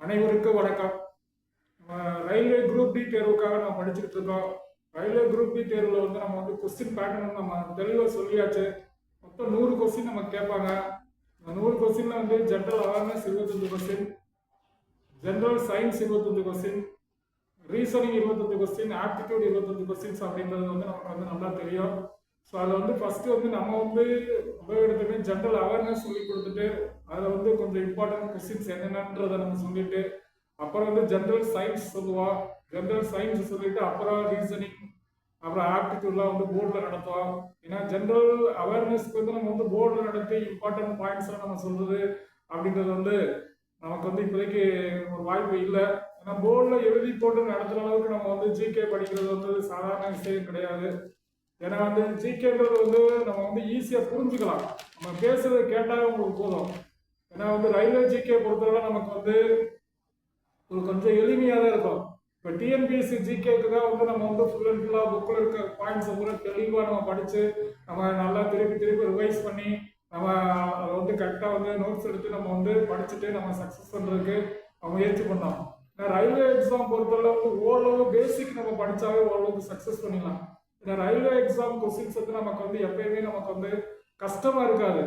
அனைவருக்கும் வணக்கம். Railway group D தேர்வுக்காக நம்ம படிச்சுட்டு இருக்கோம். ரயில்வே குரூப் டி தேர்வில் வந்து நம்ம வந்து கொஸ்டின் பேட்டர்ன் நம்ம தெளிவாக சொல்லியாச்சு. மொத்தம் 100 கொஸ்டின் நம்ம கேட்பாங்க. இந்த 100 கொஸ்டின்ல வந்து general awareness 25 question, general science 25 question, reasoning 25 question, aptitude 25 questions அப்படின்றது வந்து நமக்கு வந்து நல்லா தெரியும். ஸோ அதில் வந்து ஃபர்ஸ்ட் வந்து நம்ம வந்து உபயோகத்துமே ஜென்ரல் அவேர்னஸ் சொல்லி கொடுத்துட்டு அதில் வந்து கொஞ்சம் இம்பார்ட்டன்ட் கொஸ்டின்ஸ் என்னென்னன்றதை நம்ம சொல்லிட்டு அப்புறம் வந்து ஜென்ரல் சயின்ஸ் சொல்லுவோம். ஜென்ரல் சயின்ஸ் சொல்லிட்டு அப்புறம் ரீசனிங் அப்புறம் ஆப்டிடியூட்லாம் வந்து போர்டில் நடத்துவோம். ஏன்னா ஜென்ரல் அவேர்னஸ்க்கு வந்து நம்ம வந்து போர்டில் நடத்தி இம்பார்ட்டன்ட் பாயிண்ட்ஸ்லாம் நம்ம சொல்றது அப்படின்றது வந்து நமக்கு வந்து இப்போதைக்கு ஒரு வாய்ப்பு இல்லை. ஏன்னா போர்டில் எழுதி போட்டு நடத்துகிற அளவுக்கு நம்ம வந்து ஜிகே படிக்கிறது வந்து சாதாரண விஷயம் கிடையாது. ஏன்னா வந்து ஜிகேன்றது வந்து நம்ம வந்து ஈஸியாக புரிஞ்சுக்கலாம். நம்ம பேசுறதை கேட்டாலே உங்களுக்கு போதும். ஏன்னா வந்து ரயில்வே ஜிகே பொறுத்தவரை நமக்கு வந்து ஒரு கொஞ்சம் எளிமையாக தான் இருக்கும். இப்போ டிஎன்பிஎஸ்சி ஜிகேக்கு தான் வந்து நம்ம வந்து ஃபுல் அண்ட் ஃபுல்லாக புக்கில் இருக்க பாயிண்ட்ஸை பூரா தெளிவாக நம்ம படித்து நம்ம நல்லா திருப்பி ரிவைஸ் பண்ணி நம்ம அதை வந்து கரெக்டாக வந்து நோட்ஸ் எடுத்து நம்ம வந்து படிச்சுட்டு நம்ம சக்ஸஸ் பண்ணுறதுக்கு நம்ம முயற்சி பண்ணோம். ஏன்னா ரயில்வே எக்ஸாம் பொறுத்தவரை வந்து ஓரளவு பேசிக் நம்ம படித்தாவே ஓரளவுக்கு சக்ஸஸ் பண்ணிடலாம். இந்த ரயில்வே எக்ஸாம் கொஸ்டின்ஸ் வந்து நமக்கு வந்து எப்பயுமே நமக்கு வந்து கஷ்டமா இருக்காது.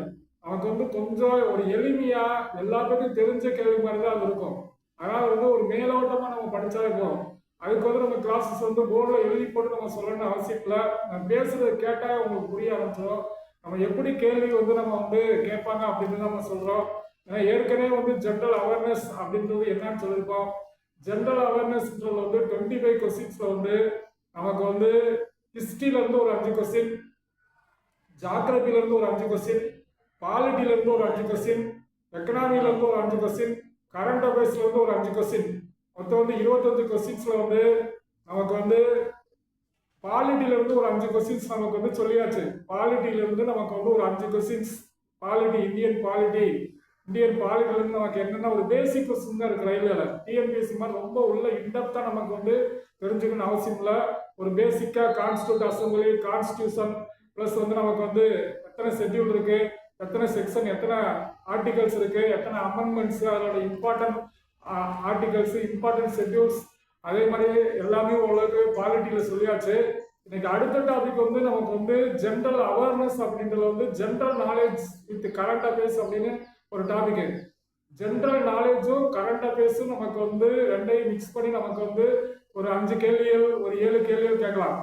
நமக்கு வந்து கொஞ்சம் ஒரு எளிமையா எல்லாத்துக்கும் தெரிஞ்ச கேள்வி மாதிரி தான் அது இருக்கும். அதனால வந்து ஒரு மேலோட்டமா நம்ம படிச்சாலே போதும். அதுக்கு வந்து நம்ம கிளாஸஸ் வந்து போர்டில் எழுதி போட்டு நம்ம சொல்லணும்னு அவசியம் இல்லை. நம்ம பேசுறதை கேட்டால் உங்களுக்கு புரிய ஆரம்பிச்சிடும். நம்ம எப்படி கேள்வி வந்து நம்ம வந்து கேட்பாங்க அப்படின்னு நம்ம சொல்றோம். ஏன்னா ஏற்கனவே வந்து ஜென்ரல் அவேர்னஸ் அப்படின்றது என்னன்னு சொல்லியிருப்போம். ஜென்ரல் அவேர்னஸ்ன்றது வந்து 25 கொஸ்டின்ஸ்ல வந்து நமக்கு வந்து ஹிஸ்டரியில இருந்து ஒரு 5 கொஸ்டின், ஜாகிரபில இருந்து ஒரு 5 கொஸ்டின், பாலிட்டில இருந்து ஒரு 5 கொஸ்டின், எக்கனாமில இருந்து ஒரு 5 கொஸ்டின், கரண்ட் அஃபேர்ஸ்ல இருந்து ஒரு 5 கொஸ்டின், மொத்தம் வந்து 25 கொஸ்டின்ஸ்ல வந்து நமக்கு வந்து பாலிட்டில இருந்து ஒரு 5 கொஸ்டின்ஸ் நமக்கு வந்து சொல்லியாச்சு. பாலிட்டில இருந்து நமக்கு வந்து ஒரு 5 கொஸ்டின்ஸ், பாலிட்டி இந்தியன் பாலிட்டில இருந்து நமக்கு என்னென்ன ஒரு பேசிக் கொஸ்டின் தான் இருக்கு ரயில்வேல. டிஎன்பிஎஸ்சி மாதிரி ரொம்ப உள்ள இன்டெப்தா நமக்கு வந்து தெரிஞ்சுக்கணும் அவசியம் இல்லை. ஒரு பேசிக்கா கான்ஸ்டியூட் அசம்பிளி, கான்ஸ்டியூஷன் பிளஸ் வந்து நமக்கு வந்து எத்தனை ஷெட்யூல் இருக்கு, எத்தனை செக்ஷன், எத்தனை ஆர்டிகல்ஸ் இருக்கு, எத்தனை அமெண்ட்மெண்ட்ஸ், அதோட இம்பார்ட்டன்ட் ஆர்டிகல்ஸ், இம்பார்ட்டன்ட் ஷெட்யூல்ஸ், அதே மாதிரி எல்லாமே ஓரளவுக்கு பாலிட்டியில சொல்லியாச்சு. இன்னைக்கு அடுத்த டாபிக் வந்து நமக்கு வந்து ஜென்ரல் அவேர்னஸ் அப்படின்றது வந்து general knowledge with current affairs அப்படின்னு ஒரு டாபிக். ஜென்ரல் நாலேஜும் கரண்ட் அஃபேர்ஸும் நமக்கு வந்து ரெண்டையும் மிக்ஸ் பண்ணி நமக்கு வந்து ஒரு 5 கேள்விகள் ஒரு 7 கேள்விகள் கேட்கலாம்.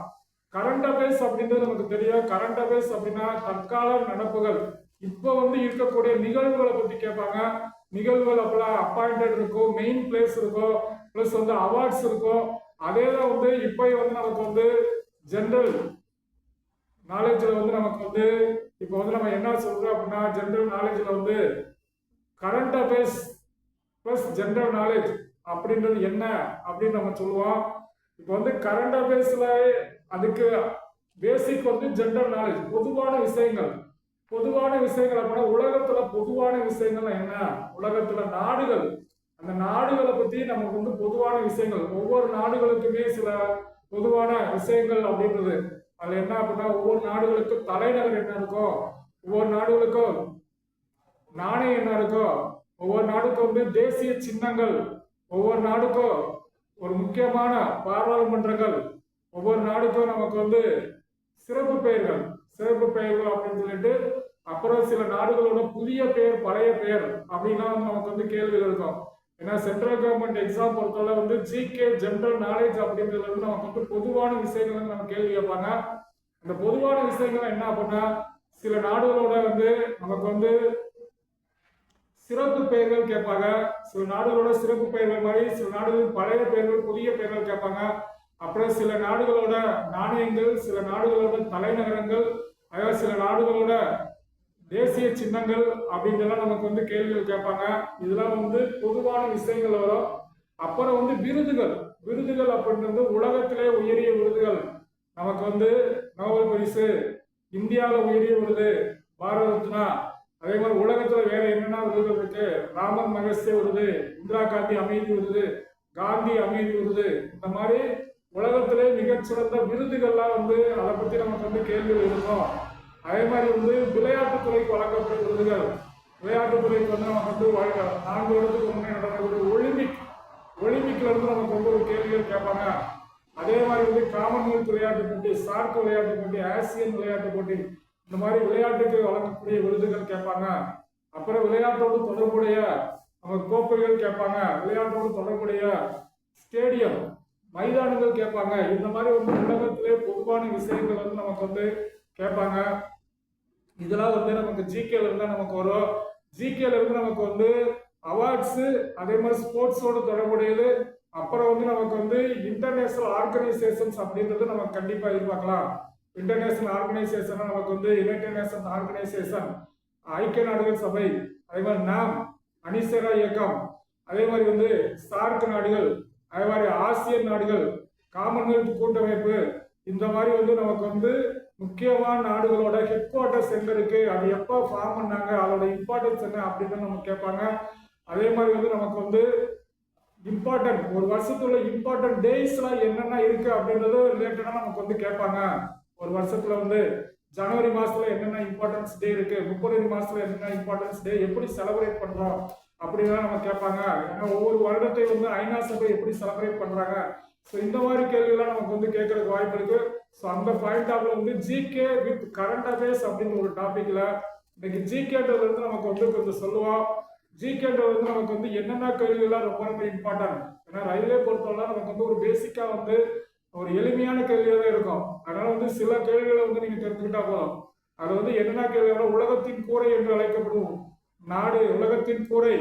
கரண்ட் அஃபேர்ஸ் அப்படின்றது நமக்கு தெரியும். கரண்ட் அஃபேர்ஸ் அப்படின்னா தற்கால நடப்புகள், இப்போ வந்து இருக்கக்கூடிய நிகழ்வுகளை பத்தி கேட்பாங்க. நிகழ்வுகள் அப்பெல்லாம் அப்பாயிண்டட் இருக்கும், மெயின் பிளேஸ் இருக்கும், பிளஸ் வந்து அவார்ட்ஸ் இருக்கும். அதே தான் வந்து இப்போ வந்து நமக்கு வந்து ஜென்ரல் நாலேஜ்ல வந்து நமக்கு வந்து இப்போ வந்து நம்ம என்ன சொல்றோம் அப்படின்னா ஜென்ரல் நாலேஜ்ல வந்து current affairs plus general knowledge அப்படின்றது என்ன அப்படின்னு நம்ம சொல்லுவோம். இப்போ வந்து கரண்ட் அஃபேர்ஸ்ல அதுக்கு பேசிக் வந்து ஜென்ரல் நாலேஜ், பொதுவான விஷயங்கள். அப்படின்னா உலகத்துல பொதுவான விஷயங்கள் என்ன, உலகத்துல நாடுகள், அந்த நாடுகளை பத்தி நமக்கு வந்து பொதுவான விஷயங்கள், ஒவ்வொரு நாடுகளுக்குமே சில பொதுவான விஷயங்கள் அப்படின்றது. அதுல என்ன அப்படின்னா ஒவ்வொரு நாடுகளுக்கும் தலைநகர் என்ன இருக்கோ, ஒவ்வொரு நாடுகளுக்கும் நாணயம் என்ன இருக்கோ, ஒவ்வொரு நாடுக்கும் வந்து தேசிய சின்னங்கள், ஒவ்வொரு நாடுக்கும் ஒரு முக்கியமான பாராளுமன்றங்கள், ஒவ்வொரு நாடுக்கும் நமக்கு வந்து சிறப்பு பெயர்கள் அப்படின்னு சொல்லிட்டு அப்புறம் சில நாடுகளோட புதிய பெயர் பழைய பெயர் அப்படின்னா நமக்கு வந்து கேள்விகள் இருக்கும். ஏன்னா சென்ட்ரல் கவர்மெண்ட் எக்ஸாம் பொறுத்தவரை வந்து ஜிகே ஜென்ரல் நாலேஜ் அப்படின்றதுல வந்து நமக்கு வந்து பொதுவான விஷயங்கள் வந்து நம்ம கேள்வி கேட்பாங்க. அந்த பொதுவான விஷயங்கள் என்ன அப்படின்னா சில நாடுகளோட வந்து நமக்கு வந்து சிறப்பு பெயர்கள் கேட்பாங்க. சில நாடுகளோட சிறப்பு பெயர்கள் மாதிரி சில நாடுகள் பழைய பெயர்கள் புதிய பெயர்கள் கேட்பாங்க. அப்புறம் சில நாடுகளோட நாணயங்கள், சில நாடுகளோட தலைநகரங்கள், அதாவது சில நாடுகளோட தேசிய சின்னங்கள் அப்படின்றலாம் நமக்கு வந்து கேள்விகள் கேட்பாங்க. இதெல்லாம் வந்து பொதுவான விஷயங்கள் வரும். அப்புறம் வந்து விருதுகள் அப்படின்றது உலகத்திலே உயரிய விருதுகள். நமக்கு வந்து நோபல் பரிசு, இந்தியாவில் உயரிய விருது பாரத ரத்னா, அதே மாதிரி உலகத்துல வேற என்னென்ன விருதுகள் இருக்கு, ராமன் மகசே விருது, இந்திரா காந்தி அமைதி விருது, காந்தி அமைதி விருது, இந்த மாதிரி உலகத்திலே மிகச்சிறந்த விருதுகள்லாம் வந்து அதை பத்தி நமக்கு வந்து கேள்விகள் இருக்கும். அதே மாதிரி வந்து விளையாட்டுத்துறைக்கு வழங்கப்பட்ட விருதுகள், விளையாட்டுத்துறைக்கு வந்து நமக்கு வந்து 4 வருடத்துக்கு முன்னே நடந்த ஒலிம்பிக் கேட்பாங்க. அதே மாதிரி வந்து காமன்வெல்த் விளையாட்டு போட்டி, சார்க் விளையாட்டு போட்டி, ஆசியன் விளையாட்டு போட்டி, இந்த மாதிரி விளையாட்டுக்கு வழங்கக்கூடிய விருதுகள் கேட்பாங்க. அப்புறம் விளையாட்டோடு தொடர்புடைய நம்ம கோப்பைகள் கேட்பாங்க. விளையாட்டோடு தொடர்புடைய ஸ்டேடியம், மைதானங்கள் கேட்பாங்க. இந்த மாதிரி வந்து உலகத்திலே பொதுவான விஷயங்கள் வந்து நமக்கு வந்து கேட்பாங்க. இதெல்லாம் வந்து நமக்கு ஜிகேல இருந்தா நமக்கு வரும். ஜிகேல இருந்து நமக்கு வந்து அவார்ட்ஸ், அதே மாதிரி ஸ்போர்ட்ஸோட தொடர்புடையது, அப்புறம் வந்து நமக்கு வந்து இன்டர்நேஷனல் ஆர்கனைசேஷன்ஸ் அப்படின்றது நம்ம கண்டிப்பா எதிர்பார்க்கலாம். இன்டர்நேஷனல் ஆர்கனைசேஷன் நமக்கு வந்து யுனைடெட் நேஷன் ஆர்கனைசேஷன், ஐக்கிய நாடுகள் சபை, அதே மாதிரி நாம், அணிசரா இயக்கம், அதே மாதிரி வந்து சார்க் நாடுகள், அதே மாதிரி ஆசியன் நாடுகள், காமன்வெல்த் கூட்டமைப்பு, இந்த மாதிரி வந்து நமக்கு வந்து முக்கியமான நாடுகளோட ஹெட் குவார்டர்ஸ் எங்க இருக்கு, அது எப்போ ஃபார்ம் பண்ணாங்க, அதோட இம்பார்ட்டன்ஸ் என்ன அப்படின்னு நம்ம கேட்பாங்க. அதே மாதிரி வந்து நமக்கு வந்து இம்பார்ட்டன்ட், ஒரு வருஷத்துல இம்பார்ட்டன்ட் டேஸ்லாம் என்னென்ன இருக்கு அப்படின்றது ரிலேட்டடா நமக்கு வந்து கேட்பாங்க. ஒரு வருஷத்துல வந்து ஜனவரி மாசத்துல என்னென்ன இம்பார்ட்டன்ஸ் டே இருக்கு, பிப்ரவரி மாசத்துல என்னென்ன இம்பார்ட்டன்ஸ் டே, எப்படி செலிப்ரேட் பண்றோம் அப்படின்னா நம்ம கேட்பாங்க. ஏன்னா ஒவ்வொரு வருடத்தை வந்து ஐநா சபை எப்படி செலிப்ரேட் பண்றாங்க, ஸோ இந்த மாதிரி கேள்வியெல்லாம் நமக்கு வந்து கேட்கறதுக்கு வாய்ப்பு இருக்கு. ஸோ அந்த பாயிண்ட் ஆஃப்ல வந்து ஜிகே வித் கரண்ட் அஃபேர்ஸ் அப்படின்னு ஒரு டாபிக்ல இன்னைக்கு ஜிகேன்றது வந்து நமக்கு வந்து கொஞ்சம் சொல்லுவோம். ஜிகேன்றது வந்து நமக்கு வந்து என்னென்ன கேள்விகள்லாம் ரொம்ப ரொம்ப இம்பார்ட்டன்ட். ஏன்னா ரயில்வே பொறுத்தவரை நமக்கு வந்து ஒரு பேசிக்கா வந்து ஒரு எளிமையான கேள்வியாக தான் இருக்கும். அதனால வந்து சில கேள்விகளை வந்து நீங்க தெரிஞ்சுக்கிட்டா போதும். அது வந்து என்னென்ன கேள்வியோட உலகத்தின் கூரை என்று அழைக்கப்படும் நாடு, உலகத்தின் கூரை,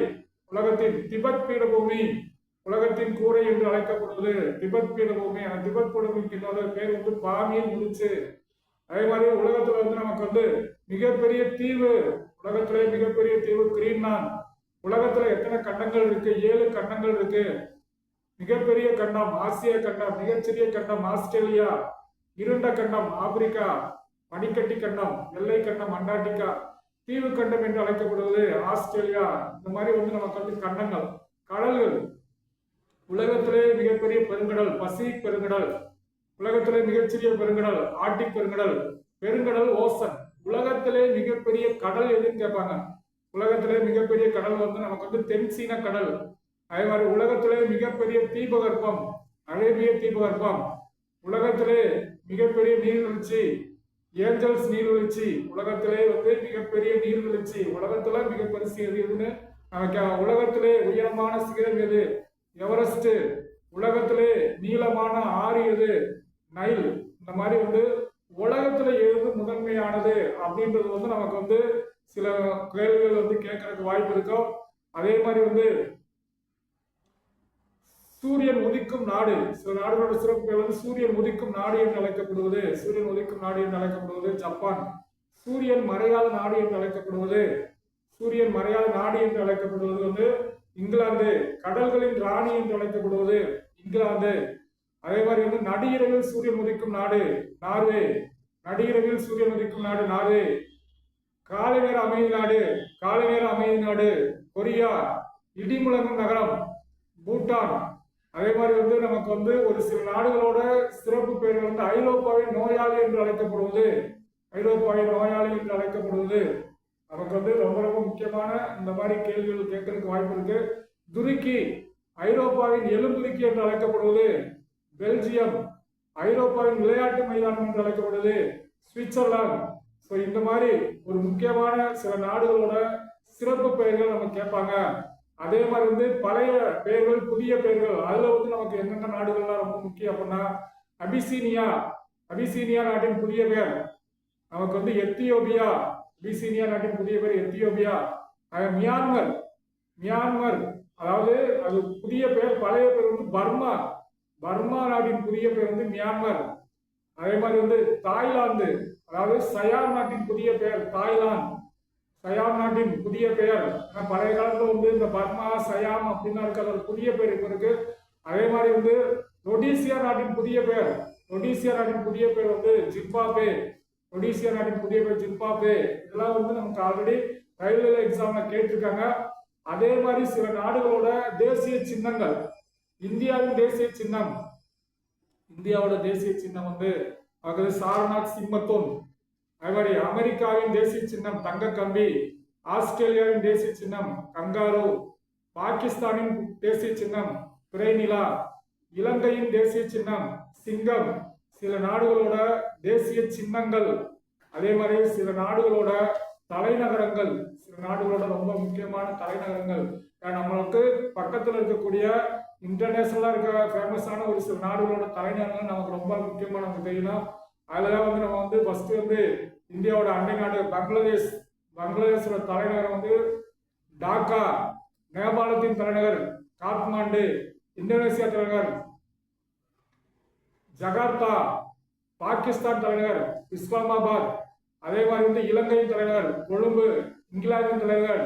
உலகத்தின் திபெத் பீடபூமி, உலகத்தின் கூரை என்று அழைக்கப்படுவது திபெத் பீடபூமி. அந்த திபெத் பீடபூமிக்கு இன்னொரு பேர் வந்து பாமியில் முடிச்சு. அதே மாதிரி உலகத்துல வந்து நமக்கு வந்து மிகப்பெரிய தீவு, உலகத்திலே மிகப்பெரிய தீவு கிரீன்லாந்து. உலகத்துல எத்தனை கண்டங்கள் இருக்கு? 7 கண்டங்கள் இருக்கு. மிகப்பெரிய கண்டம் ஆசிய கண்டம், மிகச்சிறிய கண்டம் ஆஸ்திரேலியா, இருண்ட கண்டம் ஆப்பிரிக்கா, பனிக்கட்டி கண்டம், வெள்ளை கண்டம் அண்டார்டிகா, தீவு கண்டம் என்று அழைக்கப்படுவது ஆஸ்திரேலியா. இந்த மாதிரி வந்து நமக்கு வந்து கண்டங்கள். கடல்கள், உலகத்திலே மிகப்பெரிய பெருங்கடல் பசிபிக் பெருங்கடல், உலகத்திலே மிகச்சிறிய பெருங்கடல் ஆர்டிக் பெருங்கடல், பெருங்கடல் ஓசன். உலகத்திலே மிகப்பெரிய கடல் எதுன்னு கேட்பாங்க. உலகத்திலே மிகப்பெரிய கடல் வந்து நமக்கு வந்து தென் சீன கடல். அதே மாதிரி உலகத்திலே மிகப்பெரிய தீபகற்பம் அரேபிய தீபகற்பம். உலகத்திலே மிகப்பெரிய நீர்வீழ்ச்சி ஏஞ்சல்ஸ் நீர்வீழ்ச்சி. உலகத்திலே வந்து மிகப்பெரிய நீர்வீழ்ச்சி. உலகத்துல மிகப்பெரிய எதுன்னு உலகத்திலே உயரமான சிகரம் எது? எவரெஸ்ட். உலகத்திலே நீளமான ஆறு எது? நைல். இந்த மாதிரி வந்து உலகத்துல எது முதன்மையானது அப்படின்றது வந்து நமக்கு வந்து சில கேள்விகள் வந்து கேட்கறதுக்கு வாய்ப்பு இருக்கும். அதே மாதிரி வந்து சூரியன் உதிக்கும் நாடு, சில நாடுகளோட சிறப்பு பேர் வந்து சூரியன் உதிக்கும் நாடு என்று அழைக்கப்படுவது, சூரியன் உதிக்கும் நாடு என்று அழைக்கப்படுவது ஜப்பான். சூரியன் மறையாத நாடு என்று அழைக்கப்படுவது, சூரியன் மறையாத நாடு என்று அழைக்கப்படுவது வந்து இங்கிலாந்து. கடல்களின் ராணி என்று அழைக்கப்படுவது இங்கிலாந்து. அதே மாதிரி வந்து நடுஇரவில் சூரியன் உதிக்கும் நாடு நார்வே. நடுஇரவில் சூரியன் உதிக்கும் நாடு நார்வே. காலை நேர அமைதி நாடு, காலை நேர அமைதி நாடு கொரியா. இடிமுழங்கும் நகரம் பூட்டான். அதே மாதிரி வந்து நமக்கு வந்து ஒரு சில நாடுகளோட சிறப்பு பெயர்கள் வந்து ஐரோப்பாவின் நோயாளி என்று அழைக்கப்படுவது, ஐரோப்பாவின் நோயாளி என்று அழைக்கப்படுவது நமக்கு வந்து ரொம்ப ரொம்ப முக்கியமான இந்த மாதிரி கேள்விகள் கேட்கறதுக்கு வாய்ப்பு இருக்கு. துருக்கி ஐரோப்பாவின் எலும்புருக்கி என்று அழைக்கப்படுவது பெல்ஜியம். ஐரோப்பாவின் விளையாட்டு மைதானம் என்று அழைக்கப்படுவது சுவிட்சர்லாந்து. ஸோ இந்த மாதிரி ஒரு முக்கியமான சில நாடுகளோட சிறப்பு பெயர்கள் நம்ம கேட்பாங்க. அதே மாதிரி வந்து பழைய பெயர்கள் புதிய பெயர்கள், அதுல வந்து நமக்கு எந்தெந்த நாடுகள்லாம் ரொம்ப முக்கியம் அப்படின்னா அபிசீனியா, அபிசீனியா நாட்டின் புதிய பெயர் நமக்கு வந்து எத்தியோப்பியா. அபிசீனியா நாட்டின் புதிய பெயர் எத்தியோப்பியா. மியான்மர், மியான்மர் அதாவது அது புதிய பெயர், பழைய பெயர் வந்து பர்மா. பர்மா நாட்டின் புதிய பெயர் வந்து மியான்மர். அதே மாதிரி வந்து தாய்லாந்து, அதாவது சயாம் நாட்டின் புதிய பெயர் தாய்லாந்து. சயாம் நாட்டின் புதிய பெயர், பழைய காலத்துல வந்து இந்த பர்மா சயாம் அப்படின்னா இருக்கிற புதிய பெயர் இப்ப இருக்கு. அதே மாதிரி வந்து ரொடீசியா நாட்டின் புதிய பெயர், ரொடீசியா நாட்டின் புதிய பெயர் வந்து ஜிம்பாப்வே. ரொடீசியா நாட்டின் புதிய பெயர் ஜிம்பாப்வே. இதெல்லாம் வந்து நமக்கு ஆல்ரெடி ரயில்வே எக்ஸாம்ல கேட்டிருக்காங்க. அதே மாதிரி சில நாடுகளோட தேசிய சின்னங்கள். இந்தியாவின் தேசிய சின்னம், இந்தியாவோட தேசிய சின்னம் வந்து சாரநாத் சிம்மத்தூன். அதே மாதிரி அமெரிக்காவின் தேசிய சின்னம் தங்க கம்பி. ஆஸ்திரேலியாவின் தேசிய சின்னம் கங்காரு. பாகிஸ்தானின் தேசிய சின்னம் பிறைநிலா. இலங்கையின் தேசிய சின்னம் சிங்கம். சில நாடுகளோட தேசிய சின்னங்கள், அதே மாதிரி சில நாடுகளோட தலைநகரங்கள், சில நாடுகளோட ரொம்ப முக்கியமான தலைநகரங்கள், நம்மளுக்கு பக்கத்தில் இருக்கக்கூடிய இன்டர்நேஷனலா இருக்க ஃபேமஸான ஒரு சில நாடுகளோட தலைநகரங்கள் நமக்கு ரொம்ப முக்கியமா நமக்கு தெரியணும். அதுலதான் வந்து நம்ம வந்து ஃபர்ஸ்ட் வந்து இந்தியாவோட அண்டை நாடு பங்களாதேஷ். பங்களாதேஷோட தலைநகரம் வந்து டாக்கா. நேபாளத்தின் தலைநகர் காத்மாண்டு. இந்தோனேசியா தலைநகர் ஜகார்த்தா. பாகிஸ்தான் தலைநகர் இஸ்லாமாபாத். அதே மாதிரி வந்து இலங்கையின் தலைநகர் கொழும்பு. இங்கிலாந்தின் தலைநகர்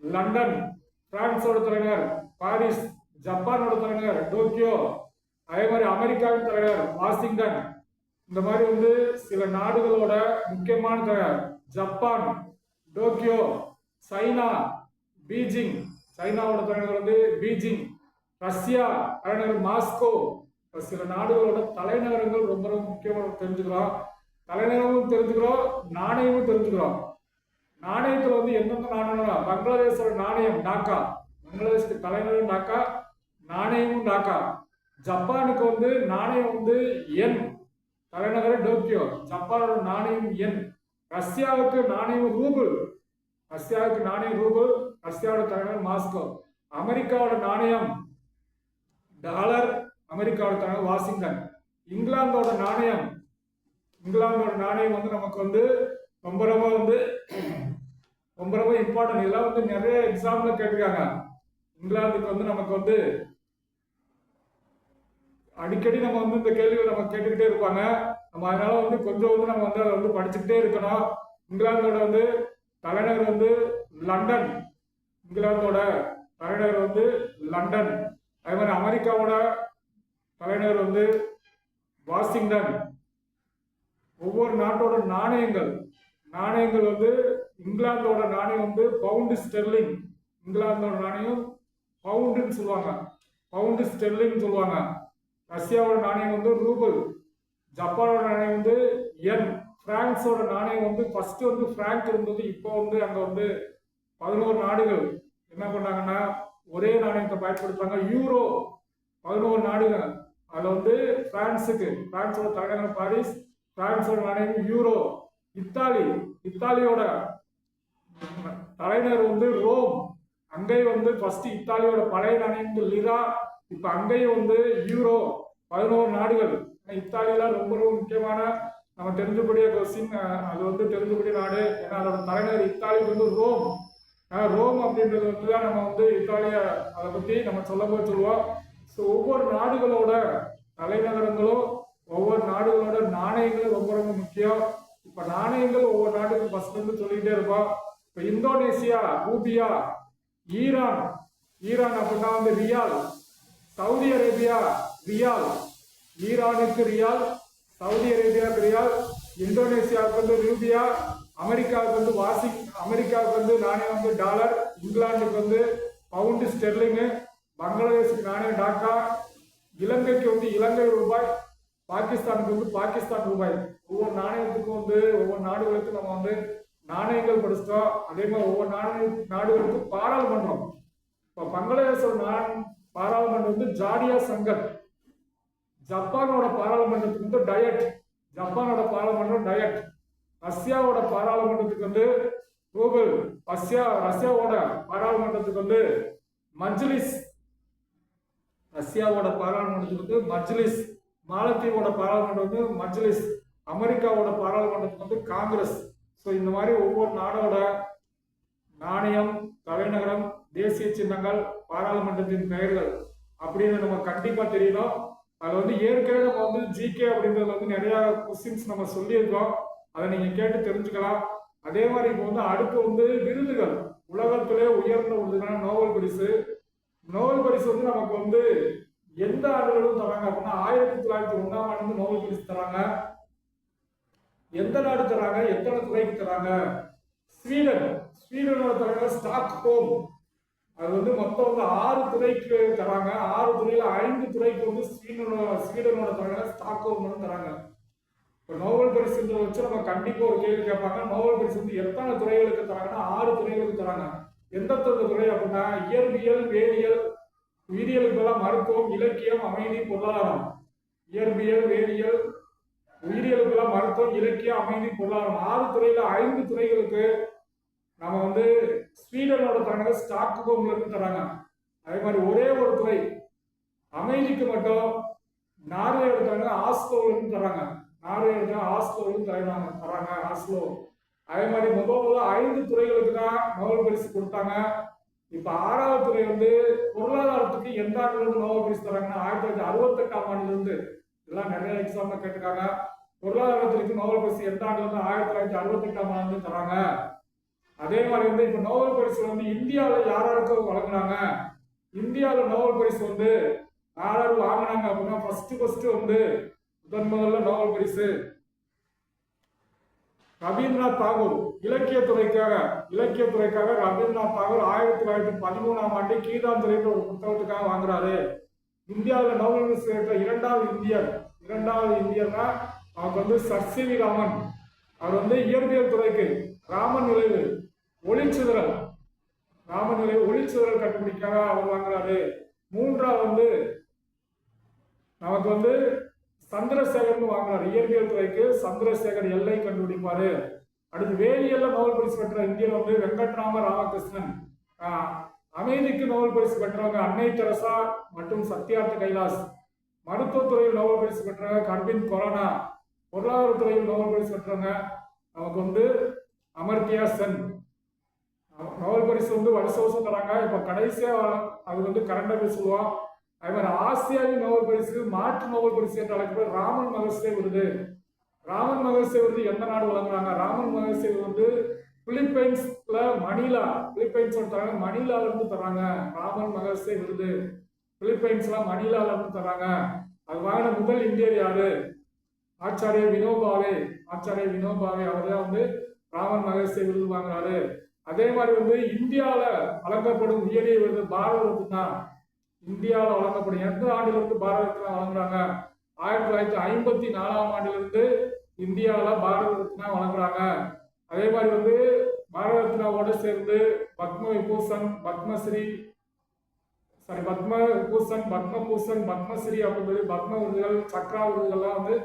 லண்டன். பிரான்ஸோட தலைநகர் பாரிஸ். ஜப்பானோட தலைநகர் டோக்கியோ. அதே மாதிரி அமெரிக்காவின் தலைநகர் வாஷிங்டன். இந்த மாதிரி வந்து சில நாடுகளோட முக்கியமான தலைநகர் ஜப்பான் டோக்கியோ. China Beijing. சைனாவோட தலைநகர் வந்து பீஜிங். ரஷ்யா தலைநகர் மாஸ்கோ. சில நாடுகளோட தலைநகரங்கள் ரொம்ப ரொம்ப முக்கியமான தெரிஞ்சுக்கிறோம். தலைநகரமும் தெரிஞ்சுக்கிறோம், நாணயமும் தெரிஞ்சுக்கிறோம். நாணயத்துல வந்து எந்தெந்த நாணயம்னா பங்களாதேஷோட நாணயம் டாக்கா. பங்களாதேஷுக்கு தலைநகரம் டாக்கா, நாணயமும் டாக்கா. ஜப்பானுக்கு வந்து நாணயம் வந்து என், தலைநகர் டோக்கியோ. ஜப்பானோட நாணயம் என். ரஷ்யாவுக்கு நாணயம் ரூபிள். ரஷ்யாவுக்கு நாணயம் ரூபிள். ரஷ்யாவோட தலைநகர் மாஸ்கோ. அமெரிக்காவோட நாணயம் டாலர். அமெரிக்காவோட தலைநகர் வாஷிங்டன். இங்கிலாந்தோட நாணயம், இங்கிலாந்தோட நாணயம் வந்து நமக்கு வந்து ரொம்ப ரொம்ப வந்து ரொம்ப ரொம்ப இம்பார்ட்டன்ட். இதெல்லாம் வந்து நிறைய எக்ஸாம்ல கேட்டிருக்காங்க. இங்கிலாந்துக்கு வந்து நமக்கு வந்து அடிக்கடி நம்ம வந்து இந்த கேள்விகளை நம்ம கேட்டுக்கிட்டே இருப்பாங்க. நம்ம அதனால வந்து கொஞ்சம் வந்து நம்ம வந்து அதை வந்து படிச்சுக்கிட்டே இருக்கணும். இங்கிலாந்தோட வந்து தலைநகர் வந்து லண்டன். இங்கிலாந்தோட தலைநகர் வந்து லண்டன். அதே மாதிரி அமெரிக்காவோட தலைநகர் வந்து வாஷிங்டன். ஒவ்வொரு நாட்டோட நாணயங்கள், நாணயங்கள் வந்து இங்கிலாந்தோட நாணயம் வந்து பவுண்டு ஸ்டெர்லிங். இங்கிலாந்தோட நாணயம் பவுண்டுன்னு சொல்லுவாங்க, பவுண்டு ஸ்டெர்லிங் சொல்லுவாங்க. ரஷ்யாவோட நாணயம் வந்து ரூபிள். ஜப்பானோட நாணயம் வந்து என். பிரான்ஸோட நாணயம் வந்து ஃபர்ஸ்ட் வந்து பிராங்க் இருந்தது. இப்போ வந்து அங்க வந்து 11 நாடுகள் என்ன பண்ணாங்கன்னா ஒரே நாணயத்தை பயன்படுத்துறாங்க. யூரோ 11 நாடுகள். அதுல வந்து பிரான்ஸுக்கு, பிரான்ஸோட தலைநகர் பாரிஸ். பிரான்ஸோட நாணயம் யூரோ. இத்தாலி, இத்தாலியோட தலைநகர் வந்து ரோம். அங்கேயும் வந்து ஃபர்ஸ்ட் இத்தாலியோட பழைய நாணயம் வந்து லிரா. இப்ப அங்கேயும் வந்து யூரோ. 11 நாடுகள். இத்தாலியில ரொம்ப ரொம்ப முக்கியமான நம்ம தெரிஞ்சக்கூடிய கொஸ்டின். அது வந்து தெரிஞ்சக்கூடிய நாடு. ஏன்னா அதோட தலைநகர் இத்தாலி வந்து ரோம். ரோம் அப்படின்றது வந்து தான் நம்ம வந்து இத்தாலிய அதை பத்தி நம்ம சொல்லுவோம். ஸோ ஒவ்வொரு நாடுகளோட தலைநகரங்களும் ஒவ்வொரு நாடுகளோட நாணயங்களும் ரொம்ப ரொம்ப முக்கியம். இப்ப நாணயங்கள் ஒவ்வொரு நாட்டுக்கு ஃபர்ஸ்ட் வந்து சொல்லிக்கிட்டே இருப்போம். இப்ப இந்தோனேசியா ரூபியா. ஈரான், ஈரான் அப்படின்னா வந்து ரியால். சவுதி அரேபியா ரியால். ஈரானுக்கு ரியால், சவுதி அரேபியாவுக்கு ரியால், இந்தோனேசியாவுக்கு வந்து ரூபியா, அமெரிக்காவுக்கு வந்து அமெரிக்காவுக்கு வந்து நாணயம் வந்து டாலர், இங்கிலாந்துக்கு வந்து பவுண்டு ஸ்டெர்லிங்கு, பங்களாதேஷுக்கு நாணயம் டாக்கா, இலங்கைக்கு வந்து இலங்கை ரூபாய், பாகிஸ்தானுக்கு வந்து பாகிஸ்தான் ரூபாய். ஒவ்வொரு நாணயத்துக்கும் வந்து ஒவ்வொரு நாடுகளுக்கு நம்ம வந்து நாணயங்கள் படிச்சிட்டோம். அதே மாதிரி ஒவ்வொரு நாடுகளுக்கும் பாராளுமன்றம். இப்போ பங்களாதேஷோட பாராளுமன்றம் வந்து ஜாடியா சங்கர். ஜப்பானோட பாராளுமன்றத்துக்கு வந்து டயட். ஜப்பானோட பாராளுமன்றம் டயட். ரஷ்யாவோட பாராளுமன்றத்துக்கு வந்து ரூபிள். ரஷ்யாவோட பாராளுமன்றத்துக்கு வந்து மஜ்லிஸ். ரஷ்யாவோட பாராளுமன்றத்துக்கு வந்து மஜ்லிஸ். மாலத்தீவோட பாராளுமன்றம் வந்து மஜ்லிஸ். அமெரிக்காவோட பாராளுமன்றத்துக்கு வந்து காங்கிரஸ். ஸோ இந்த மாதிரி ஒவ்வொரு நாடோட நாணயம், தலைநகரம், தேசிய சின்னங்கள், பாராளுமன்றத்தின் பெயர்கள் அப்படின்னு நம்ம கண்டிப்பா தெரியணும். அது வந்து ஏற்கனவே நம்ம வந்து ஜிகே அப்படின்றதுல வந்து நிறைய கொஸ்டின்ஸ் நம்ம சொல்லியிருக்கோம். அதை நீங்க கேட்டு தெரிஞ்சுக்கலாம். அதே மாதிரி இப்போ வந்து அடுத்து வந்து விருதுகள். உலகத்திலே உயர்ந்த விருதுனா நோபல் பரிசு. நோபல் பரிசு வந்து நமக்கு வந்து எந்த ஆண்டுகளும் தராங்க அப்படின்னா 1901 நோபல் பரிசு தராங்க. எந்த நாடு தராங்க, எத்தனை துறைக்கு தராங்க? ஸ்வீடன். ஸ்வீடனோட தலைவர் ஸ்டாக்ஹோம். அது வந்து மொத்தம் வந்து 6 துறைக்கு தராங்க. 6 துறையில 5 துறைக்கு வந்து ஸ்வீடனோட தலைவர் ஸ்டாக்ஹோம் தராங்க. இப்போ நோபல் பரிசு வச்சு நம்ம கண்டிப்பா ஒரு கேள்வி கேட்பாங்க. நோபல் பரிசு வந்து எத்தனை துறைகளுக்கு தராங்கன்னா 6 துறைகளுக்கு தராங்க. எந்தெந்த துறை அப்படின்னா இயற்பியல், வேதியியல், உயிரியலுக்கு அடுத்ததான் மருத்துவம், இலக்கியம், அமைதி, பொருளாதாரம். இயற்பியல், வேதியியல், உயிரியலுக்கெல்லாம் மருத்துவம், இலக்கியம், அமைதி, பொருளாதாரம் 6 துறையில 5 துறைகளுக்கு நம்ம வந்து ஸ்வீடனோட தராங்க, ஸ்டாக்ஹோம்ல இருந்து தராங்க. அதே மாதிரி ஒரே ஒரு துறை அமைதிக்கு மட்டும் நார்வே எடுத்தாங்க, ஆஸ்லோல இருந்து தராங்க. நார்வே எடுத்தாங்க, ஆஸ்லோல இருந்து தராங்க ஆஸ்லோ. அதே மாதிரி முதல்ல 5 துறைகளுக்கு தான் நோபல் பரிசு கொடுத்தாங்க. இப்ப 6வது துறை வந்து பொருளாதாரத்துக்கு எந்த ஆண்டுல இருந்து நோபல் பரிசு தராங்கன்னா 1968ஆம் ஆண்டுல இருந்து. இதெல்லாம் நிறைய எக்ஸாம்ல கேட்டுக்காங்க. பொருளாதாரத்திற்கு நோபல் பரிசு எந்த ஆண்டுல இருந்து 1968ஆம் ஆண்டு தராங்க. அதே மாதிரி வந்து இப்ப நோபல் பரிசு வந்து இந்தியாவில் யாராருக்கு வழங்குறாங்க, இந்தியாவில் நோபல் பரிசு வந்து யாராரு வாங்கினாங்க அப்படின்னா ஃபர்ஸ்ட் வந்து முதல்ல நோபல் பரிசு ரவீந்திரநாத் தாகூர். இலக்கியத்துறைக்காக ரவீந்திரநாத் தாகூர் 1913ஆம் ஆண்டு கீதாஞ்சலின்ற ஒரு புத்தகத்துக்காக வாங்குறாரு. இந்தியாவில் நோபல் பரிசு பெற்ற இரண்டாவது இந்தியர்னா அவருக்கு வந்து சர் சி வி ராமன். அவர் வந்து இயற்பியல் துறைக்கு ராமன் விளைவு ஒளிச்சிதறல் கண்டுபிடிக்காக அவர் வாங்குறாரு. 3ஆவது வந்து நமக்கு வந்து சந்திரசேகர்னு வாங்குறாரு. இயற்பியல் துறைக்கு சந்திரசேகர் எல்லை கண்டுபிடிப்பாரு. அடுத்து வேதியியல்ல நோபல் பரிசு பெற்ற இந்தியர் வந்து வெங்கட்ராம ராமகிருஷ்ணன். அமைதிக்கு நோபல் பரிசு பெற்றவங்க அன்னை தெரசா மற்றும் சத்யார்த்த கைலாஸ். மருத்துவத்துறையில் நோபல் பரிசு பெற்றவங்க அரவிந்த் கொரோனா. பொருளாதாரத்துறையில் நோபல் பரிசு பெற்றவங்க நமக்கு வந்து அமர்த்தியா சென். நோபல் பரிசு வந்து வருஷம் தராங்க. இப்ப கடைசியா அது வந்து கரண்ட் அஃபேர்ஸ் சொல்லுவோம். அதே மாதிரி ஆசியாவின் நோபல் பரிசு மாற்று நோபல் பரிசு என்று அழைக்கப்படும் ராமன் மகசே விருது. ராமன் மகசே விருது எந்த நாடு வழங்குறாங்க? ராமன் மகசே வந்து பிலிப்பைன்ஸ்ல மணிலால இருந்து தராங்க. ராமன் மகசே விருது பிலிப்பைன்ஸ்ல மணிலால இருந்து தராங்க. அது வாங்கின முதல் இந்தியர் யாரு? ஆச்சாரிய வினோபாவே. அவர்தான் வந்து ராமன் மகசே விருது வாங்குறாரு. அதே மாதிரி வந்து இந்தியாவில வழங்கப்படும் உயரிய விருது பாரத ரத்னா. இந்தியாவில் வழங்கப்படும் எந்த ஆண்டில இருந்து பாரத ரத்னா வழங்குறாங்க? 1954ஆம் ஆண்டிலிருந்து இந்தியாவில் பாரத ரத்னா வழங்குறாங்க. அதே மாதிரி வந்து பாரத ரத்னாவோட சேர்ந்து பத்ம விபூஷன், பத்மஸ்ரீ அப்படின்னு பத்ம விருதுகள், சக்ரா விருதுகள்லாம் வந்து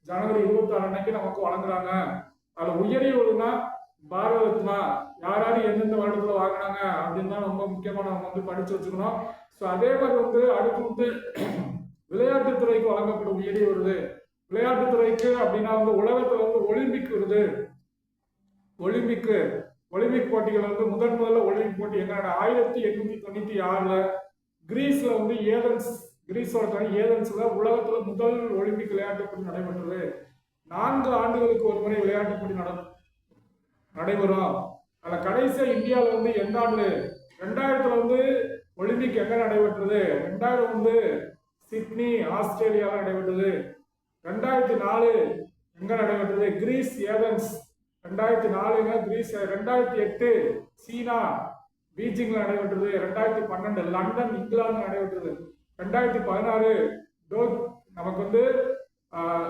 ஜனவரி 26 அன்னைக்கு நமக்கு வழங்குறாங்க. அதுல உயரிய விருதுனா பாரத ரத்னா யாராரு எந்தெந்த வருடத்துல வாங்கினாங்க அப்படின்னு தான் ரொம்ப முக்கியமான நம்ம வந்து படிச்சு வச்சுக்கணும். ஸோ அதே மாதிரி வந்து அடுத்து வந்து விளையாட்டுத்துறைக்கு வழங்கப்படும் உயரிய விருது. விளையாட்டுத்துறைக்கு அப்படின்னா வந்து உலகத்துல வந்து ஒலிம்பிக் விருது. ஒலிம்பிக் போட்டிகள் வந்து முதல்ல ஒலிம்பிக் போட்டி எங்க 1896ல கிரீஸ்ல வந்து ஏதென்ஸ்ல உலகத்துல முதல் ஒலிம்பிக் விளையாட்டு போட்டி நடைபெற்றது. 4 ஆண்டுகளுக்கு ஒரு முறை விளையாட்டு போட்டி நடைபெறும். அதுல கடைசியா இந்தியாவில் வந்து எந்த ஆண்டு 2000 வந்து ஒலிம்பிக் எங்க நடைபெற்றது? 2000 வந்து சிட்னி ஆஸ்திரேலியாவில் நடைபெற்றது. 2004 எங்க நடைபெற்றது? Greece Athens. 2004 கிரீஸ். 2008 சீனா பீஜிங்ல நடைபெற்றது. 2012 லண்டன் இங்கிலாந்து நடைபெற்றது. 2016 நமக்கு வந்து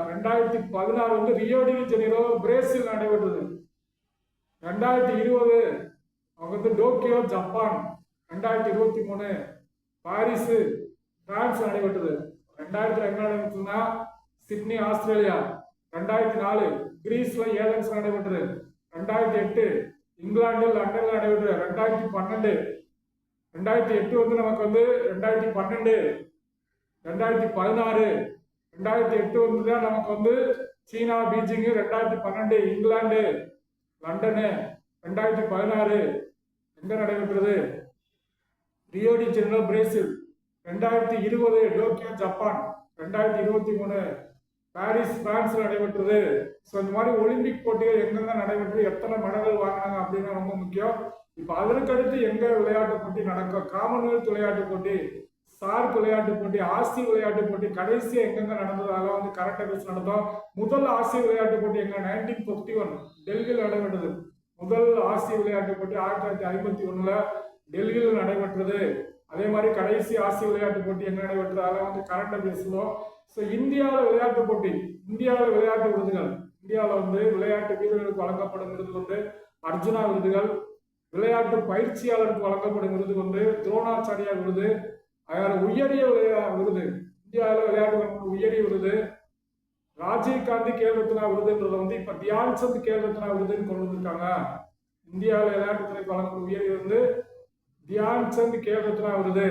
2016 வந்து ரியோ டி ஜெனீரோ பிரேசில் நடைபெற்றது. 2020 அவங்க வந்து டோக்கியோ ஜப்பான். 2023 பாரிஸ் பிரான்ஸ் நடைபெற்றது. 2000 எங்க நடைபெற்றதுன்னா சிட்னி ஆஸ்திரேலியா. 2004 கிரீஸ்ல ஏதென்ஸ் நடைபெற்றது. 2008 இங்கிலாந்து லண்டன்ல நடைபெற்றது. 2008 வந்து நமக்கு வந்து 2012 2016 2008 வந்து தான் நமக்கு வந்து சீனா பீஜிங். 2012 இங்கிலாந்து லண்டனு. 2016 எங்க நடைபெற்றது? Rio de Janeiro Brazil. 2020 Tokyo Japan. 2023 Paris France நடைபெற்றது. ஸோ இந்த மாதிரி ஒலிம்பிக் போட்டிகள் எங்கெங்க நடைபெற்று எத்தனை மெடல்கள் வாங்கினாங்க அப்படின்னு ரொம்ப முக்கியம். இப்போ அதற்கடுத்து எங்க விளையாட்டு போட்டி நடக்கும்? காமன்வெல்த் விளையாட்டு போட்டி, சார்க் விளையாட்டு போட்டி, ஆசிய விளையாட்டு போட்டி கடைசியா எங்கெங்க நடந்ததாக வந்து கரெக்ட் அஃபேர்ஸ் நடந்தோம். முதல் ஆசிய விளையாட்டு போட்டி எங்க 1951 டெல்லியில் நடைபெற்றது. முதல் ஆசிய விளையாட்டு போட்டி 1951 டெல்லியில் நடைபெற்றது. அதே மாதிரி கடைசி ஆசிய விளையாட்டு போட்டி எங்க நடைபெற்றது அதை வந்து கரெக்டா பேசுவோம். ஸோ இந்தியாவில் விளையாட்டு போட்டி, இந்தியாவில் விளையாட்டு விருதுகள், இந்தியாவில் வந்து விளையாட்டு வீரர்களுக்கு வழங்கப்படும் விருது வந்து அர்ஜுனா விருதுகள், விளையாட்டு பயிற்சியாளருக்கு வழங்கப்படும் விருது வந்து துரோணாச்சாரியா விருது. அதனால உயரிய விருது, இந்தியாவில் விளையாட்டு உயரிய விருது ராஜீவ் காந்தி கேல் ரத்னா விருதுன்றத வந்து இப்ப தியான் சந்த் கேல் ரத்னா விருதுன்னு கொண்டு வந்திருக்காங்க. இந்தியாவில் விளையாட்டுத்துறைக்கு வழங்கப்படும் உயரிய விருது தியான் சந்த் கேல் ரத்னா விருது.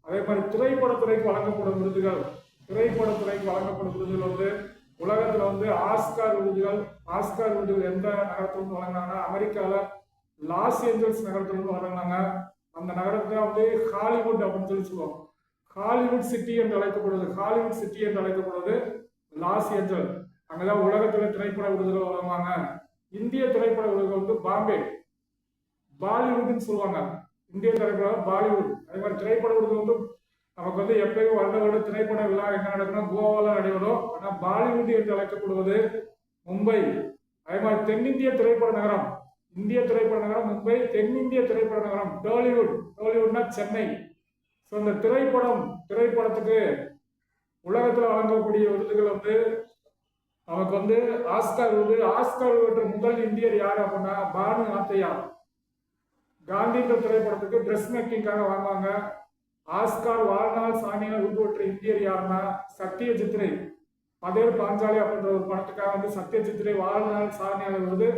அதே மாதிரி திரைப்படத்துறைக்கு வழங்கப்படும் விருதுகள், திரைப்படத்துறைக்கு வழங்கப்படும் விருதுகள் வந்து உலகத்துல வந்து ஆஸ்கார் விருதுகள். ஆஸ்கார் விருதுகள் எந்த நகரத்திலிருந்து வழங்கினாங்கன்னா அமெரிக்காவில் லாஸ் ஏஞ்சல்ஸ் நகரத்திலிருந்து வழங்கினாங்க. அந்த நகரத்துல வந்து ஹாலிவுட் அப்படின்னு சொல்லுவோம். ஹாலிவுட் சிட்டி என்று அழைக்கப்படுவது, ஹாலிவுட் சிட்டி என்று அழைக்கப்படுவது லாஸ் ஏஞ்சல். அங்கதான் உலகத்துல திரைப்பட விருதுகள் வழங்குவாங்க. இந்திய திரைப்பட விருதுகள் வந்து பாம்பே, பாலிவுட்னு சொல்லுவாங்க. இந்திய திரைப்படம் பாலிவுட். அதே மாதிரி திரைப்பட விருது வந்து நமக்கு வந்து எப்பயும் வருட திரைப்பட விழா எங்க நடக்குன்னா கோவால நடைபெறும். ஆனா பாலிவுட் என்று அழைக்கப்படுவது மும்பை. அதே மாதிரி தென்னிந்திய திரைப்பட நகரம், இந்திய திரைப்பட நகரம் மும்பை. தென்னிந்திய திரைப்பட நகரம் டாலிவுட். டாலிவுட்னா சென்னை. ஸோ இந்த திரைப்படத்துக்கு உலகத்துல வழங்கக்கூடிய விருதுகள் வந்து நமக்கு வந்து ஆஸ்கார் விருது. ஆஸ்கார் விருது முதல் இந்தியர் யார் அப்படின்னா பானு ஆத்தையா. காந்தின்ற திரைப்படத்துக்கு ட்ரெஸ் மேக்கிங்காக வாங்குவாங்க. ஆஸ்கார் வாழ்நாள் சாதனையாளர் விருது பெற்ற இந்தியர் யாருன்னா சத்யஜித் ரே. பதேர் பாஞ்சாலி அப்படின்ற ஒரு படத்துக்காக வந்து சத்யஜித் ரே வாழ்நாள் சாதனையாளர் விருது.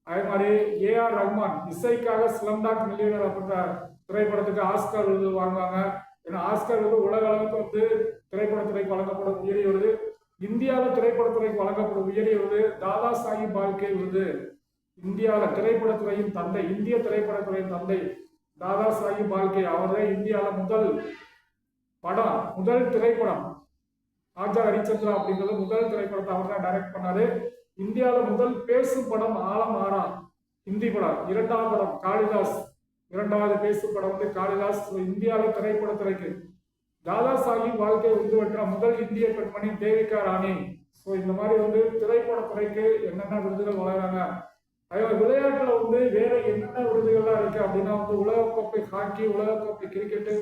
அதே மாதிரி ஏஆர் ரஹ்மான் இசைக்காக ஸ்லம்டாக் மில்லியனர் அப்படின்ற திரைப்படத்துக்கு ஆஸ்கார் விருது வாங்குவாங்க. ஏன்னா ஆஸ்கார் விருது உலக அளவுக்கு வந்து திரைப்படத்துறைக்கு வழங்கப்படும் உயரிய விருது. இந்தியாவில் திரைப்படத்துறைக்கு வழங்கப்படும் உயரிய விருது தாதா சாஹிப் பால்கே விருது. இந்தியாவில் திரைப்படத்துறையின் தந்தை, இந்திய திரைப்படத்துறையின் தந்தை தாதா சாஹிப் பால்கே. அவரே இந்தியாவில் முதல் திரைப்படம் ராஜா ஹரிச்சந்திரா அப்படிங்கிறது முதல் திரைப்படத்தை அவர் தான் டைரக்ட் பண்ணாரு. இந்தியாவில் முதல் பேசும் படம் ஆலம் ஆரா, ஹிந்தி படம். இரண்டாவது படம் காளிதாஸ், இரண்டாவது பேசும் படம் வந்து காளிதாஸ். இந்தியாவில் திரைப்படத்துறைக்கு தாதா சாஹிப் பால்கே விருது பெற்ற முதல் இந்திய பெண்மணி தேவிகா ராணி. ஸோ இந்த மாதிரி வந்து திரைப்படத்துறைக்கு என்னென்ன விருதுகள் வழங்குறாங்க. அதே மாதிரி விளையாட்டுல வந்து வேற என்னென்ன விருதுகள்லாம் இருக்கு அப்படின்னா வந்து உலகக்கோப்பை ஹாக்கி, உலகக்கோப்பை கிரிக்கெட்டு,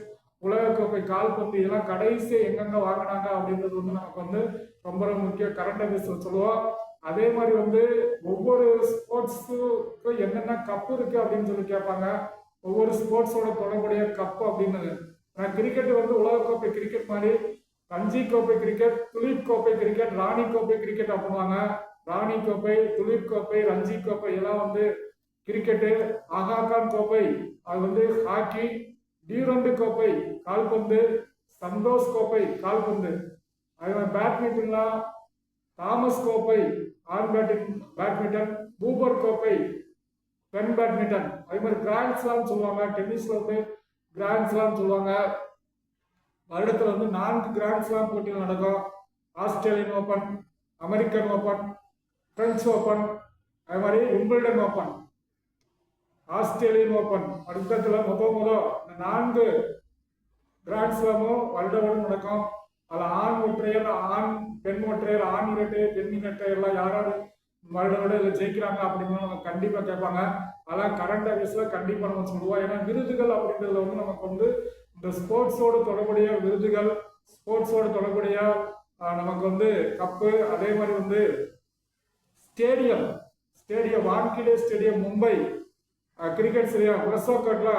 உலகக்கோப்பை கால்பந்து இதெல்லாம் கடைசி எங்கெங்க வாங்கினாங்க அப்படின்றது வந்து நமக்கு வந்து ரொம்ப ரொம்ப முக்கிய கரண்ட் அஃபேர்ஸ்ல சொல்லுவோம். அதே மாதிரி வந்து ஒவ்வொரு ஸ்போர்ட்ஸுக்கும் என்னென்ன கப்பு இருக்கு அப்படின்னு சொல்லி கேட்பாங்க. ஒவ்வொரு ஸ்போர்ட்ஸோட தொடர்புடைய கப்பு அப்படின்னு. கிரிக்கெட் வந்து உலகக்கோப்பை கிரிக்கெட் மாதிரி ரஞ்சி கோப்பை கிரிக்கெட், துலீப் கோப்பை கிரிக்கெட், ராணி கோப்பை கிரிக்கெட் அப்படின்வாங்க. ராணி கோப்பை, துலீப் கோப்பை, ரஞ்சி கோப்பை இதெல்லாம் வந்து கிரிக்கெட்டு. ஆகாகான் கோப்பை அது வந்து ஹாக்கி. டியூரண்ட் கோப்பை கால்பந்து, சந்தோஷ் கோப்பை கால்பந்து. அதே மாதிரி பேட்மிண்டன்லாம் தாமஸ் கோப்பை ஆண் பேட்மிண்டன், பூபர் கோப்பை பெண் பேட்மிண்டன். அதே மாதிரி கிராண்ட் ஸ்லாம் சொல்லுவாங்க. டென்னிஸ்ல வந்து கிராண்ட் ஸ்லாம் சொல்லுவாங்க. வருடத்துல வந்து 4 கிராண்ட் ஸ்லாம் போட்டிகள் நடக்கும். Australian open, American open, French open, அதே மாதிரி விம்பிள்டன் ஓபன், ஆஸ்திரேலியன் ஓபன். அடுத்ததுல இந்த 4 கிராண்ட் ஸ்லாமும் வருடம் நடக்கும். அதுல ஆண் ஒற்றையர், பெண் ஒற்றையர், ஆண் இரட்டை, பெண் இரட்டை எல்லாம் யாராவது வருடம் இதுல ஜெயிக்கிறாங்க அப்படின்னு நம்ம கண்டிப்பா கேட்பாங்க. அதெல்லாம் கரண்ட் அஃபேர்ஸ்ல கண்டிப்பா நம்ம சொல்லுவோம். ஏன்னா விருதுகள் அப்படின்றதுல வந்து நமக்கு வந்து இந்த ஸ்போர்ட்ஸோட தொடர்புடைய விருதுகள், ஸ்போர்ட்ஸோட தொடர்புடைய நமக்கு வந்து கப்பு. அதே மாதிரி வந்து stadium, Wankhede stadium Mumbai cricket stadium, பிரசோகட்லா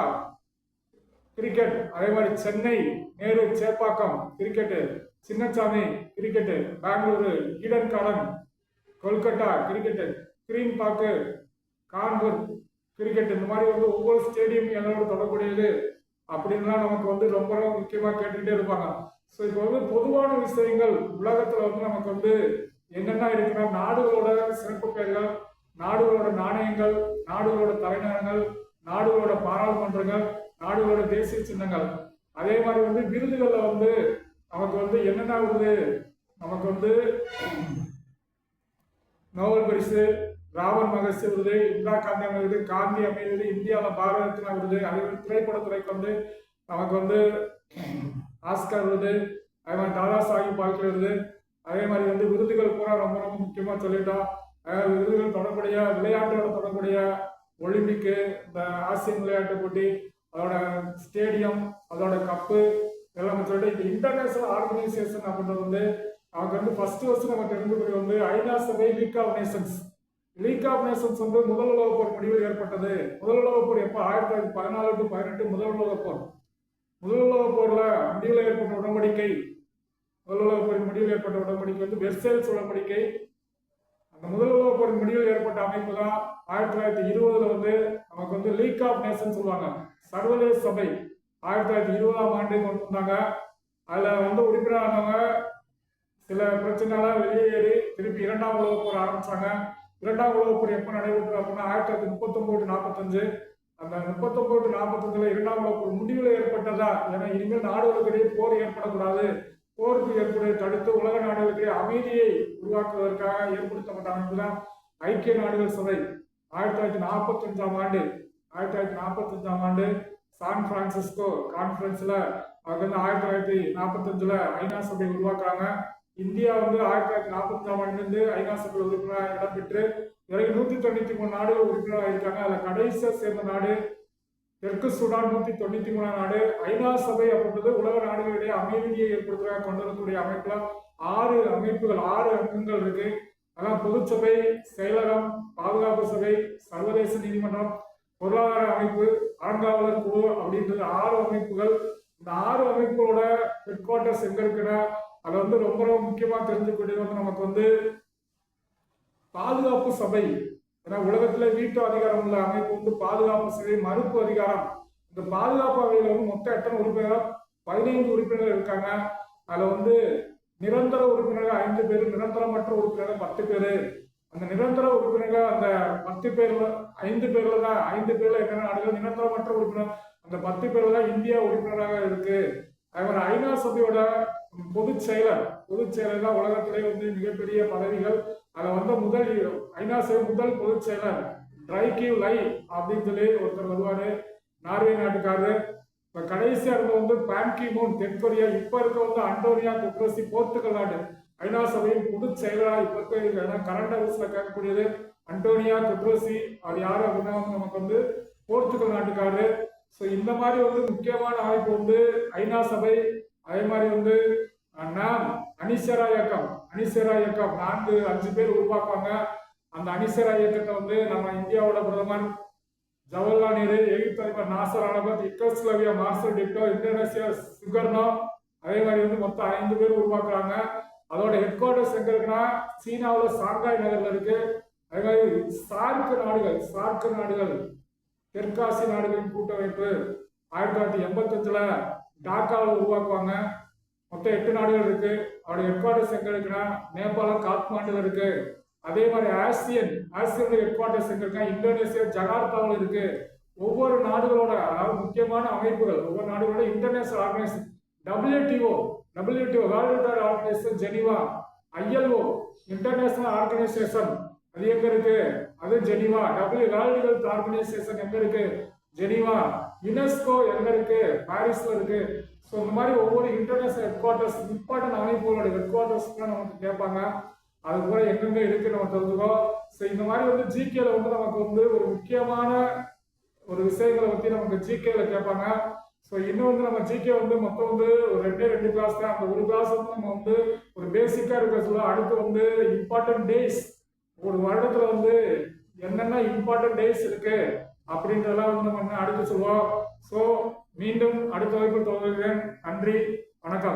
கிரிக்கெட். அதே மாதிரி Chennai Nehru Chepauk cricket, Chinnaswamy cricket, Bengaluru Eden Garden, Kolkata cricket, Green Park Kanpur cricket. இந்த மாதிரி வந்து ஒவ்வொரு ஸ்டேடியம் என்னோட தொடர்புடையது அப்படின்லாம் நமக்கு வந்து ரொம்ப ரொம்ப முக்கியமாக கேட்டுக்கிட்டே இருப்பாங்க. ஸோ இப்போ வந்து பொதுவான விஷயங்கள் உலகத்தில் வந்து நமக்கு வந்து என்னென்ன இருக்குன்னா நாடுகளோட சிறப்பு பெயர்கள், நாடுகளோட நாணயங்கள், நாடுகளோட தலைநகரங்கள், நாடுகளோட பாராளுமன்றங்கள், நாடுகளோட தேசிய சின்னங்கள். அதே மாதிரி வந்து விருதுகளில் வந்து நமக்கு வந்து என்னென்ன விருது நமக்கு வந்து நோபல் பரிசு, ராவன் மகர்ஷி விருது, இந்திரா காந்தி விருது, காந்தி அம்மை விருது, இந்தியாவில் பாரத ரத்னா விருது. அதே மாதிரி திரைப்படத்துறைக்கு வந்து நமக்கு வந்து ஆஸ்கர் விருது, அதே மாதிரி தாதா சாஹிப் பால்கே விருது. அதே மாதிரி வந்து விருதுகள் பூரா ரொம்ப ரொம்ப முக்கியமாக சொல்லிட்டோம். விருதுகள் தொடர்புடைய விளையாட்டோட தொடர்புடைய ஒலிம்பிக்கு, இந்த ஆசியன் விளையாட்டு போட்டி, அதோட ஸ்டேடியம், அதோட கப்பு இதெல்லாம் சொல்லிட்டு இந்த இன்டர்நேஷனல் ஆர்கனைசேஷன் அப்படின்றது வந்து அவங்க வந்து ஃபர்ஸ்ட் நம்ம தெரிஞ்சுக்கிறது வந்து ஐநா சபை league of nations. League of nations வந்து முதல் உலகப் போர் முடிவில் ஏற்பட்டது. முதல் உலகப் போர் எப்போ 1914 to 18 முதல் உலகப் போர். முதல் உலகப் போர்ல முடிவில் ஏற்பட்ட உடன்படிக்கை, முதல் உலகப் போரின் முடிவில் ஏற்பட்ட உடன்படிக்கை வந்து வெர்சேல்ஸ் உடன்படிக்கை. அந்த முதல் உலகப் போரின் முடிவில் ஏற்பட்ட அமைப்பு தான் 1920 வந்து நமக்கு வந்து லீக் ஆஃப் நேஷன் சொல்லுவாங்க, சர்வதேச சபை. 1920ஆம் ஆண்டு கொண்டு வந்தாங்க. அதுல வந்து உறுப்பினரானவங்க சில பிரச்சனைனால வெளியேறி திருப்பி இரண்டாம் உலகப் போர் ஆரம்பிச்சாங்க. இரண்டாம் உலகப் போர் எப்ப நடைபெற்றது அப்படின்னா 1939-45. அந்த 39-45 இரண்டாம் உலகப் போர் முடிவில் ஏற்பட்டதா, ஏன்னா இனிமேல் நாடுகளுக்கிடையே போர் ஏற்படக்கூடாது, போருக்கு ஏற்படுவதை தடுத்து உலக நாடுகளுக்கிடையே அமைதியை உருவாக்குவதற்காக ஏற்படுத்தப்பட்ட அமைப்பு தான் ஐக்கிய நாடுகள் சபை. 1945ஆம் ஆண்டு 1945ஆம் ஆண்டு சான் பிரான்சிஸ்கோ கான்ஃபரன்ஸ்ல அவங்க வந்து 1945ல ஐநா சபை உருவாக்குறாங்க. இந்தியா வந்து 1945ஆம் ஆண்டிலிருந்து ஐநா சபை உறுப்பினராக இடம்பெற்று வரைக்கும் 193 நாடுகள் உறுப்பினராக இருக்காங்க. அதுல கடைசியா சேர்ந்த நாடு தெற்கு சூடான். 193 நாடு. ஐநா சபை அப்படின்றது உலக நாடுகளிடையே அமைதியை ஏற்படுத்துவதாக கொண்டு வரக்கூடிய அமைப்புல 6 அமைப்புகள் 6 அங்கங்கள் இருக்கு. அதான் பொதுச்சபை, செயலகம், பாதுகாப்பு சபை, சர்வதேச நீதிமன்றம், பொருளாதார அமைப்பு, அறங்காவலர் குழு அப்படின்றது 6 அமைப்புகள். இந்த 6 அமைப்புகளோட ஹெட் குவார்டர்ஸ் எங்க இருக்குன்னா, அதை வந்து ரொம்ப ரொம்ப முக்கியமா தெரிஞ்சுக்கூடியது வந்து நமக்கு வந்து பாதுகாப்பு சபை. ஏன்னா உலகத்துல வீட்டு அதிகாரம் உள்ள அமைப்பு வந்து பாதுகாப்பு சபை, மறுப்பு அதிகாரம். இந்த பாதுகாப்பு அவையில வந்து மொத்தம் எத்தனை உறுப்பினர்கள்? 15 உறுப்பினர்கள் இருக்காங்க. அதுல வந்து நிரந்தர உறுப்பினர்கள் 5 பேர், நிரந்தரமற்ற உறுப்பினர்கள் 10 பேரு. அந்த நிரந்தர உறுப்பினர்கள் அந்த 10 பேர்ல 5 பேர்ல தான் 5 பேர்ல என்னென்ன நாடுகள் நிரந்தரமற்ற உறுப்பினர் அந்த 10 பேர்ல தான் இந்தியா உறுப்பினராக இருக்கு. அதே மாதிரி ஐநா சபையோட பொதுச் செயலர் தான் உலகத்திலே வந்து மிகப்பெரிய பதவிகள். அதுல வந்து முதல் ஐநா சபை முதல் பொதுச் செயலர் ட்ரைகிவ் லை அப்படின்னு சொல்லி ஒருத்தர் வருவாரு, நார்வே நாட்டுக்காரரு. இப்ப கடைசியா இருந்த வந்து பான் கி மூன் தென்கொரியா. இப்ப இருக்க வந்து அண்டோனியா குட்ரஸி போர்த்துகல் நாடு ஐநா சபையின் பொதுச் செயலராக இப்ப இருக்க கரண்ட் ஹவுஸ்ல கேட்கக்கூடியது அண்டோனியா குட்ரஸி. அது யாரு அப்படின்னா நமக்கு வந்து போர்த்துகல் நாட்டுக்காரரு. ஸோ இந்த மாதிரி வந்து முக்கியமான அமைப்பு வந்து ஐநா சபை. அதே மாதிரி வந்து நாம் அணிசரா இயக்கம் 4-5 பேர் உருவாக்குவாங்க. அந்த அணிசரா இயக்கத்தை வந்து நம்ம இந்தியாவோட பிரதமர் ஜவஹர்லால் நேரு, எகிப்து அதிபர் Nasser Arafat, Yugoslavia Marshal Tito, Indonesia Sukarno, அதே மாதிரி வந்து மொத்தம் 5 பேர் உருவாக்குறாங்க. அதோட ஹெட் குவார்டர்ஸ் எங்க இருக்குன்னா சீனாவில் சாங்காய் நகர்ல இருக்கு. அதே மாதிரி சார்க் நாடுகள் தெற்காசிய நாடுகளின் கூட்டமைப்பு 1985ல டாக்காவில் உருவாக்குவாங்க. மொத்தம் 8 நாடுகள் இருக்கு. அவருடைய ஹெட் குவார்டர்ஸ் எங்க இருக்குன்னா நேபாளம் காத்மாண்டுல இருக்கு. அதே மாதிரி ஆசியன் ஹெட் குவார்டர்ஸ் எங்க இருக்கா இந்தோனேசியா ஜகார்த்தாவில் இருக்கு. ஒவ்வொரு நாடுகளோட அதாவது முக்கியமான அமைப்புகள் ஒவ்வொரு நாடுகளோட international organisation WTO world trade organisation Geneva, ILO international organisation அது எங்க இருக்கு? அது ஜெனீவா. வேர்ல்ட் ஹெல்த் ஆர்கனைசேஷன் எங்க இருக்கு? ஜெனீவா. யுனெஸ்கோ எங்க இருக்கு? பாரிஸ்ல இருக்கு. ஸோ இந்த மாதிரி ஒவ்வொரு இன்டர்நேஷனல் ஹெட் குவார்டர்ஸ் இம்பார்ட்டன்ட் அமைப்புகளோட ஹெட் குவார்டர்ஸ் நமக்கு கேட்பாங்க. அது கூட எங்கெங்க இருக்கு நம்ம தெரிஞ்சுக்கோ. ஸோ இந்த மாதிரி வந்து ஜிகேல வந்து நமக்கு வந்து ஒரு முக்கியமான ஒரு விஷயங்களை பத்தி நமக்கு ஜிகேல கேட்பாங்க. ஸோ இன்னும் வந்து நம்ம ஜிகே வந்து மொத்தம் வந்து ஒரு 2 கிளாஸ் தான். அந்த ஒரு கிளாஸ் வந்து நம்ம வந்து ஒரு பேசிக்கா இருக்க சொல்ல. அடுத்து வந்து இம்பார்ட்டன்ட் டேஸ், ஒரு வருடத்துல வந்து என்னென்ன இம்பார்ட்டன்ட் டேஸ் இருக்கு அப்படின்றதெல்லாம் வந்து நம்ம அடுத்து சொல்லுவோம். ஸோ மீண்டும் அடுத்த வகுப்பில் தொடர்கிறேன். நன்றி, வணக்கம்.